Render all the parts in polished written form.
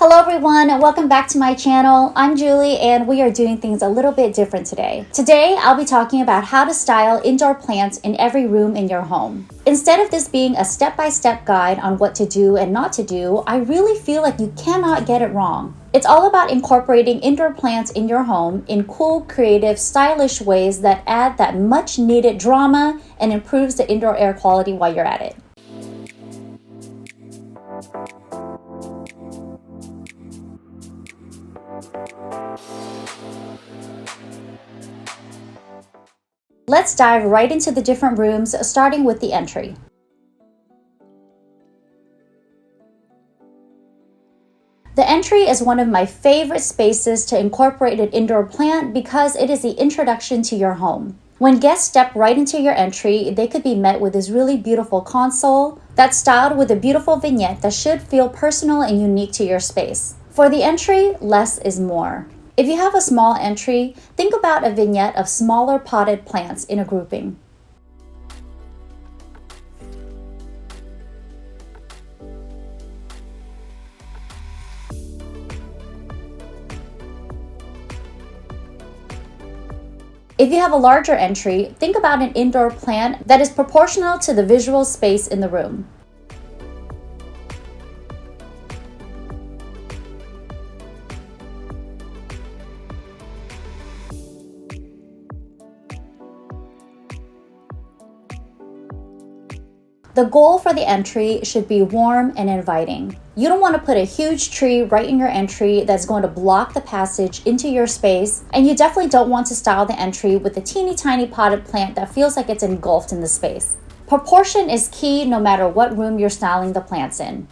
Hello everyone, and welcome back to my channel. I'm Julie and we are doing things a little bit different today. Today, I'll be talking about how to style indoor plants in every room in your home. Instead of this being a step-by-step guide on what to do and not to do, I really feel like you cannot get it wrong. It's all about incorporating indoor plants in your home in cool, creative, stylish ways that add that much needed drama and improves the indoor air quality while you're at it. Let's dive right into the different rooms, starting with the entry. The entry is one of my favorite spaces to incorporate an indoor plant because it is the introduction to your home. When guests step right into your entry, they could be met with this really beautiful console that's styled with a beautiful vignette that should feel personal and unique to your space. For the entry, less is more. If you have a small entry, think about a vignette of smaller potted plants in a grouping. If you have a larger entry, think about an indoor plant that is proportional to the visual space in the room. The goal for the entry should be warm and inviting. You don't want to put a huge tree right in your entry that's going to block the passage into your space, and you definitely don't want to style the entry with a teeny tiny potted plant that feels like it's engulfed in the space. Proportion is key no matter what room you're styling the plants in.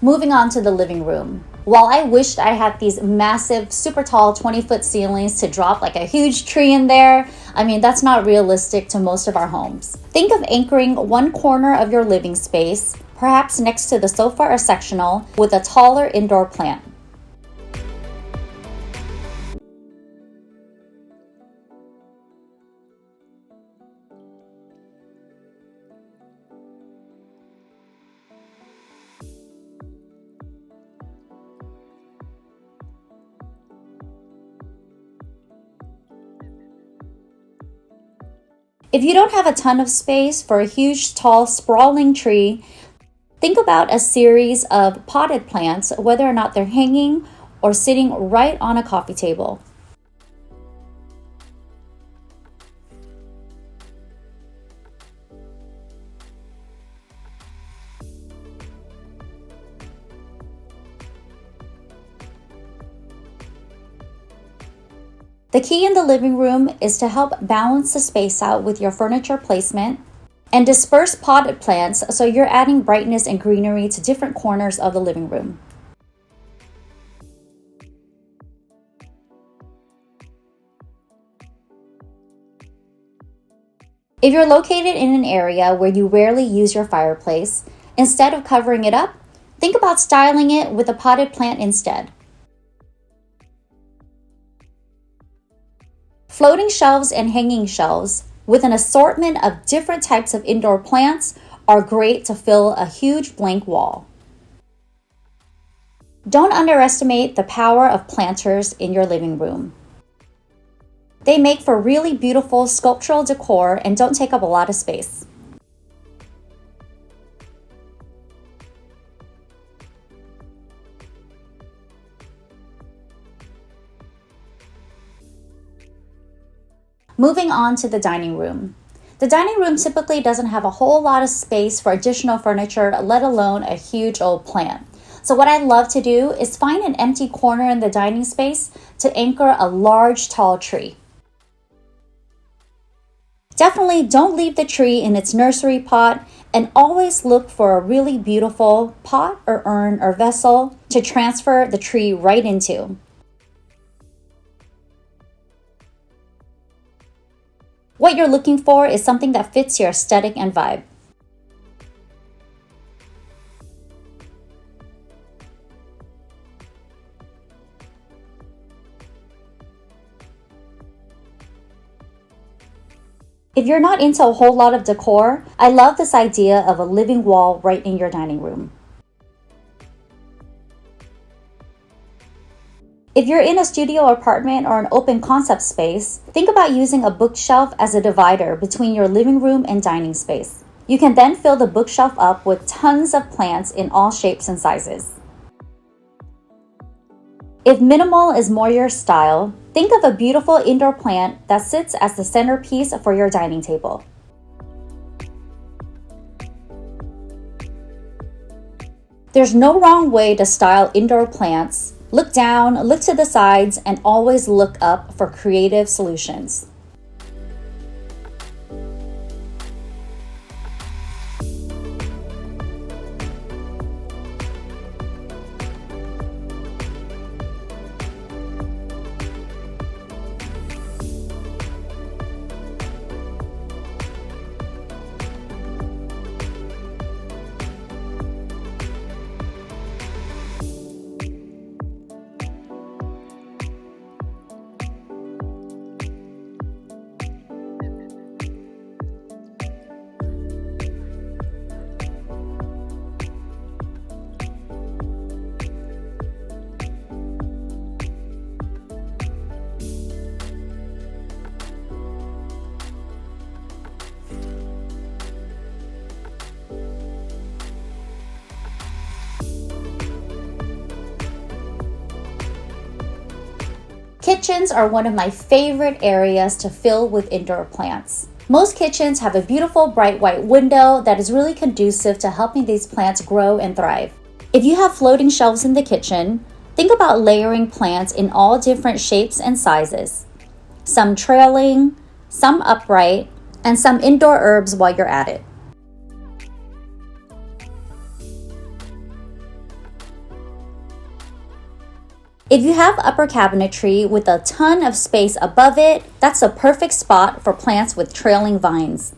Moving on to the living room. While I wished I had these massive, super tall 20-foot ceilings to drop like a huge tree in there, that's not realistic to most of our homes. Think of anchoring one corner of your living space, perhaps next to the sofa or sectional, with a taller indoor plant. If you don't have a ton of space for a huge, tall, sprawling tree, think about a series of potted plants, whether or not they're hanging or sitting right on a coffee table. The key in the living room is to help balance the space out with your furniture placement and disperse potted plants so you're adding brightness and greenery to different corners of the living room. If you're located in an area where you rarely use your fireplace, instead of covering it up, think about styling it with a potted plant instead. Floating shelves and hanging shelves with an assortment of different types of indoor plants are great to fill a huge blank wall. Don't underestimate the power of planters in your living room. They make for really beautiful sculptural decor and don't take up a lot of space. Moving on to the dining room. The dining room typically doesn't have a whole lot of space for additional furniture, let alone a huge old plant. So what I love to do is find an empty corner in the dining space to anchor a large, tall tree. Definitely don't leave the tree in its nursery pot, and always look for a really beautiful pot or urn or vessel to transfer the tree right into. What you're looking for is something that fits your aesthetic and vibe. If you're not into a whole lot of decor, I love this idea of a living wall right in your dining room. If you're in a studio apartment or an open concept space, think about using a bookshelf as a divider between your living room and dining space. You can then fill the bookshelf up with tons of plants in all shapes and sizes. If minimal is more your style, think of a beautiful indoor plant that sits as the centerpiece for your dining table. There's no wrong way to style indoor plants. Look down, look to the sides, and always look up for creative solutions. Kitchens are one of my favorite areas to fill with indoor plants. Most kitchens have a beautiful bright white window that is really conducive to helping these plants grow and thrive. If you have floating shelves in the kitchen, think about layering plants in all different shapes and sizes. Some trailing, some upright, and some indoor herbs while you're at it. If you have upper cabinetry with a ton of space above it, that's a perfect spot for plants with trailing vines.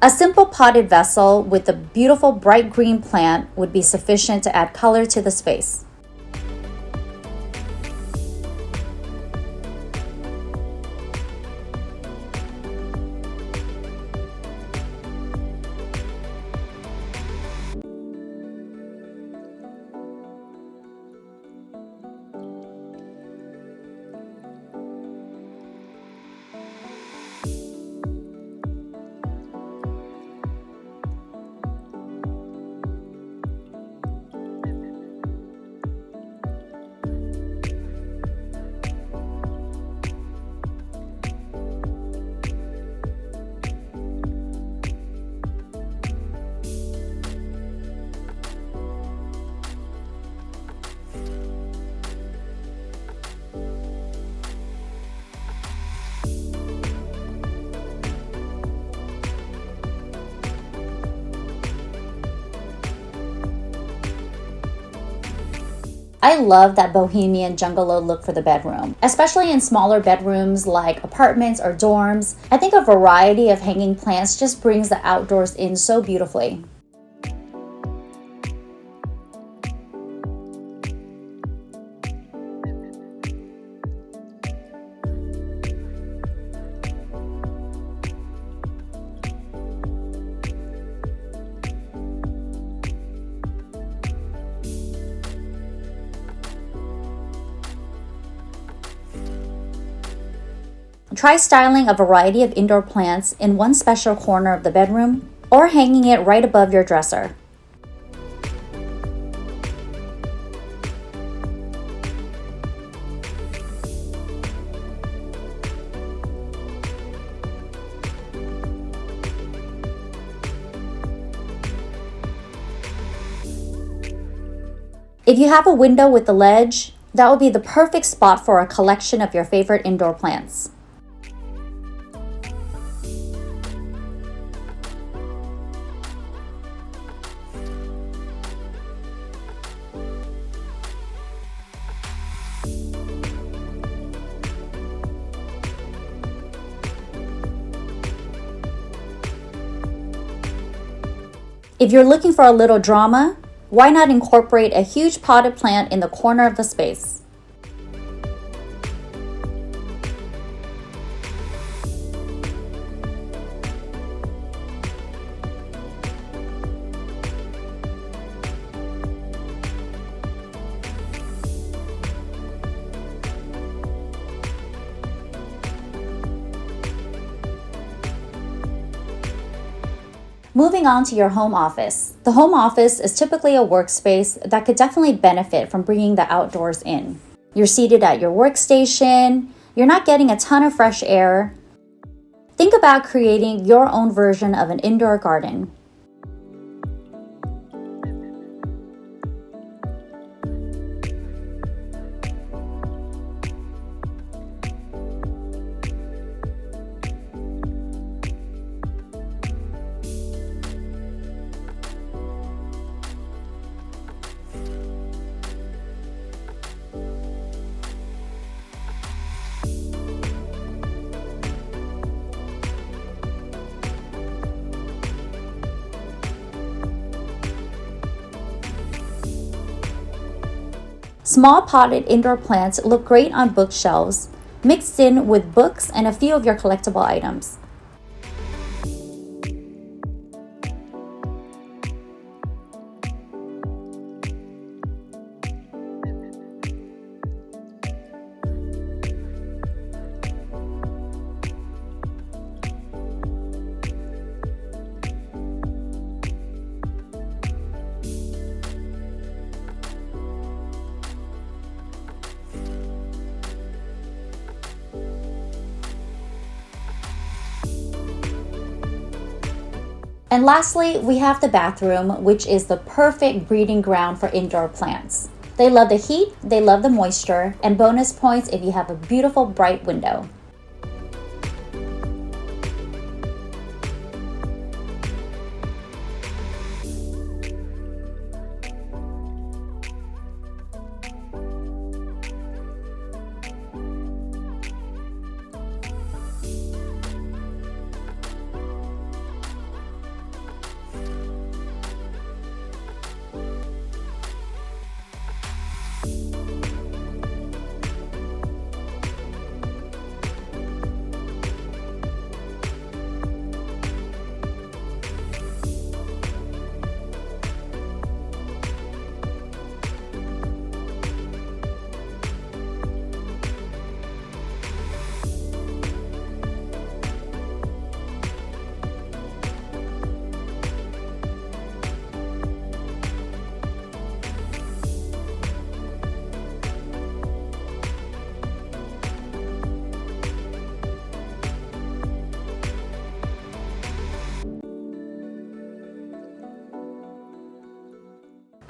A simple potted vessel with a beautiful bright green plant would be sufficient to add color to the space. I love that bohemian jungalow look for the bedroom, especially in smaller bedrooms like apartments or dorms. I think a variety of hanging plants just brings the outdoors in so beautifully. Try styling a variety of indoor plants in one special corner of the bedroom or hanging it right above your dresser. If you have a window with a ledge, that would be the perfect spot for a collection of your favorite indoor plants. If you're looking for a little drama, why not incorporate a huge potted plant in the corner of the space? Moving on to your home office. The home office is typically a workspace that could definitely benefit from bringing the outdoors in. You're seated at your workstation, you're not getting a ton of fresh air. Think about creating your own version of an indoor garden. Small potted indoor plants look great on bookshelves, mixed in with books and a few of your collectible items. And lastly, we have the bathroom, which is the perfect breeding ground for indoor plants. They love the heat, they love the moisture, and bonus points if you have a beautiful bright window.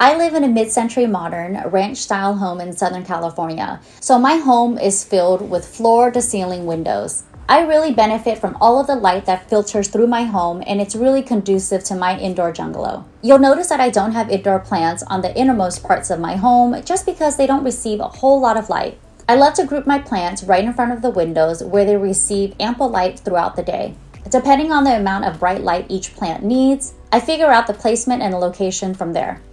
I live in a mid-century modern ranch-style home in Southern California, so my home is filled with floor-to-ceiling windows. I really benefit from all of the light that filters through my home, and it's really conducive to my indoor jungalow. You'll notice that I don't have indoor plants on the innermost parts of my home just because they don't receive a whole lot of light. I love to group my plants right in front of the windows where they receive ample light throughout the day. Depending on the amount of bright light each plant needs, I figure out the placement and the location from there.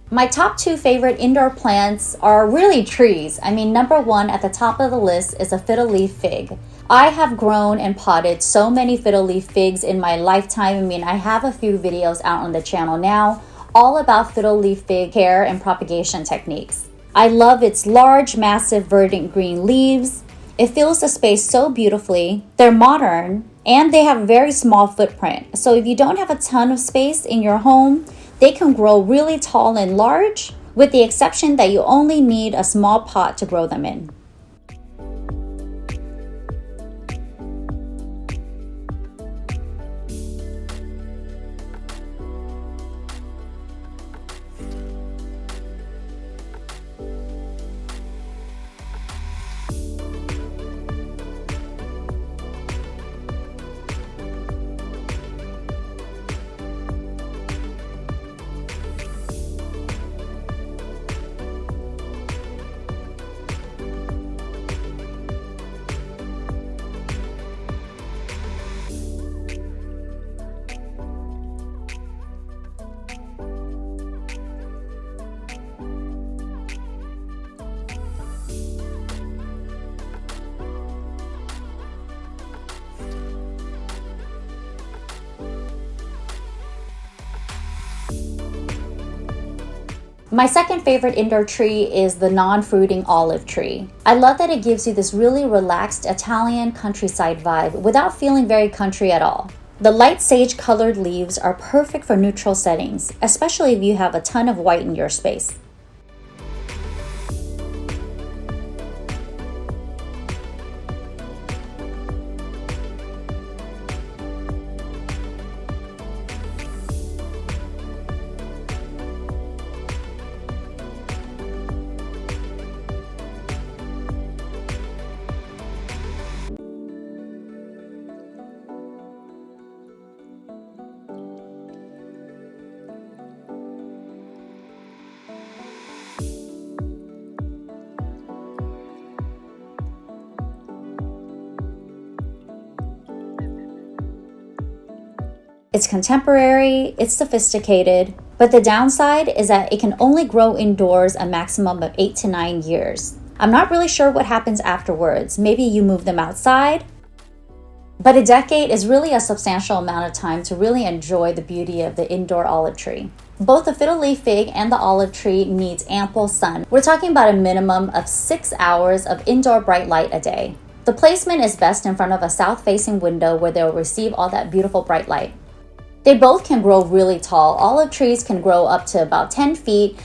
My top two favorite indoor plants are really trees. Number one at the top of the list is a fiddle leaf fig. I have grown and potted so many fiddle leaf figs in my lifetime. I have a few videos out on the channel now, all about fiddle leaf fig care and propagation techniques. I love its large, massive, verdant green leaves. It fills the space so beautifully. They're modern and they have a very small footprint. So if you don't have a ton of space in your home, they can grow really tall and large, with the exception that you only need a small pot to grow them in. My second favorite indoor tree is the non-fruiting olive tree. I love that it gives you this really relaxed Italian countryside vibe without feeling very country at all. The light sage colored leaves are perfect for neutral settings, especially if you have a ton of white in your space. It's contemporary, it's sophisticated, but the downside is that it can only grow indoors a maximum of 8 to 9 years. I'm not really sure what happens afterwards. Maybe you move them outside, but a decade is really a substantial amount of time to really enjoy the beauty of the indoor olive tree. Both the fiddle leaf fig and the olive tree needs ample sun. We're talking about a minimum of 6 hours of indoor bright light a day. The placement is best in front of a south-facing window where they'll receive all that beautiful bright light. They both can grow really tall. Olive trees can grow up to about 10 feet.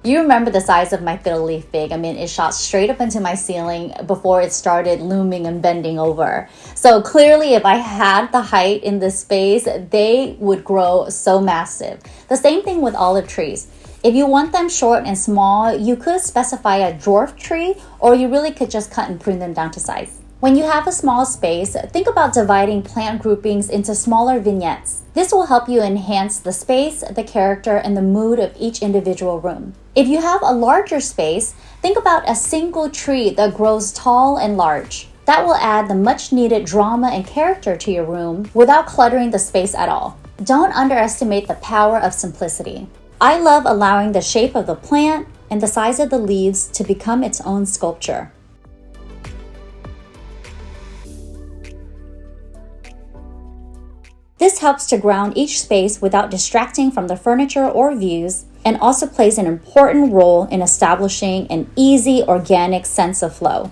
You remember the size of my fiddle leaf fig. I mean, it shot straight up into my ceiling before it started looming and bending over. So clearly, if I had the height in this space, they would grow so massive. The same thing with olive trees. If you want them short and small, you could specify a dwarf tree, or you really could just cut and prune them down to size. When you have a small space, think about dividing plant groupings into smaller vignettes. This will help you enhance the space, the character, and the mood of each individual room. If you have a larger space, think about a single tree that grows tall and large. That will add the much needed drama and character to your room without cluttering the space at all. Don't underestimate the power of simplicity. I love allowing the shape of the plant and the size of the leaves to become its own sculpture. This helps to ground each space without distracting from the furniture or views, and also plays an important role in establishing an easy, organic sense of flow.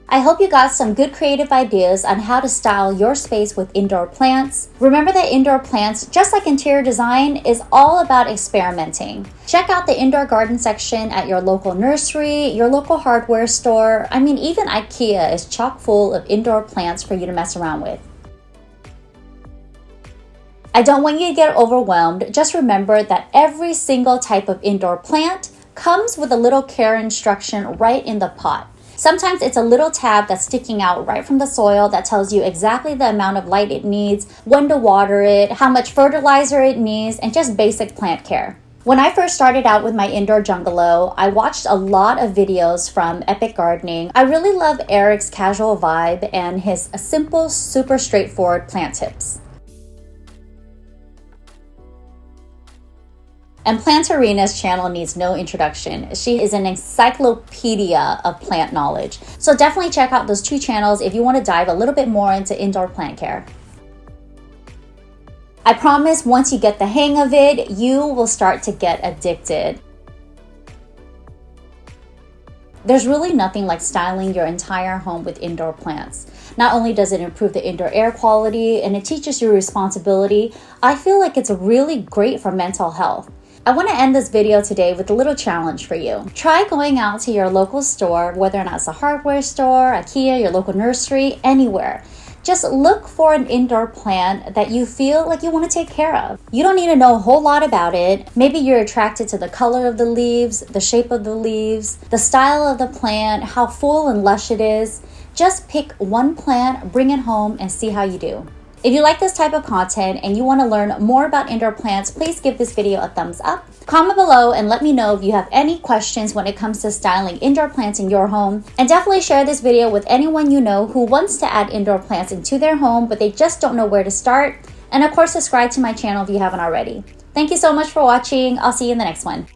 I hope you got some good creative ideas on how to style your space with indoor plants. Remember that indoor plants, just like interior design, is all about experimenting. Check out the indoor garden section at your local nursery, your local hardware store. I mean, even IKEA is chock full of indoor plants for you to mess around with. I don't want you to get overwhelmed. Just remember that every single type of indoor plant comes with a little care instruction right in the pot. Sometimes it's a little tab that's sticking out right from the soil that tells you exactly the amount of light it needs, when to water it, how much fertilizer it needs, and just basic plant care. When I first started out with my indoor jungalow, I watched a lot of videos from Epic Gardening. I really love Eric's casual vibe and his simple, super straightforward plant tips. And Plantarina's channel needs no introduction. She is an encyclopedia of plant knowledge. So definitely check out those two channels if you want to dive a little bit more into indoor plant care. I promise once you get the hang of it, you will start to get addicted. There's really nothing like styling your entire home with indoor plants. Not only does it improve the indoor air quality and it teaches you responsibility, I feel like it's really great for mental health. I want to end this video today with a little challenge for you. Try going out to your local store, whether or not it's a hardware store, IKEA, your local nursery, anywhere. Just look for an indoor plant that you feel like you want to take care of. You don't need to know a whole lot about it. Maybe you're attracted to the color of the leaves, the shape of the leaves, the style of the plant, how full and lush it is. Just pick one plant, bring it home, and see how you do. If you like this type of content and you want to learn more about indoor plants, please give this video a thumbs up. Comment below and let me know if you have any questions when it comes to styling indoor plants in your home. And definitely share this video with anyone you know who wants to add indoor plants into their home, but they just don't know where to start. And of course, subscribe to my channel if you haven't already. Thank you so much for watching. I'll see you in the next one.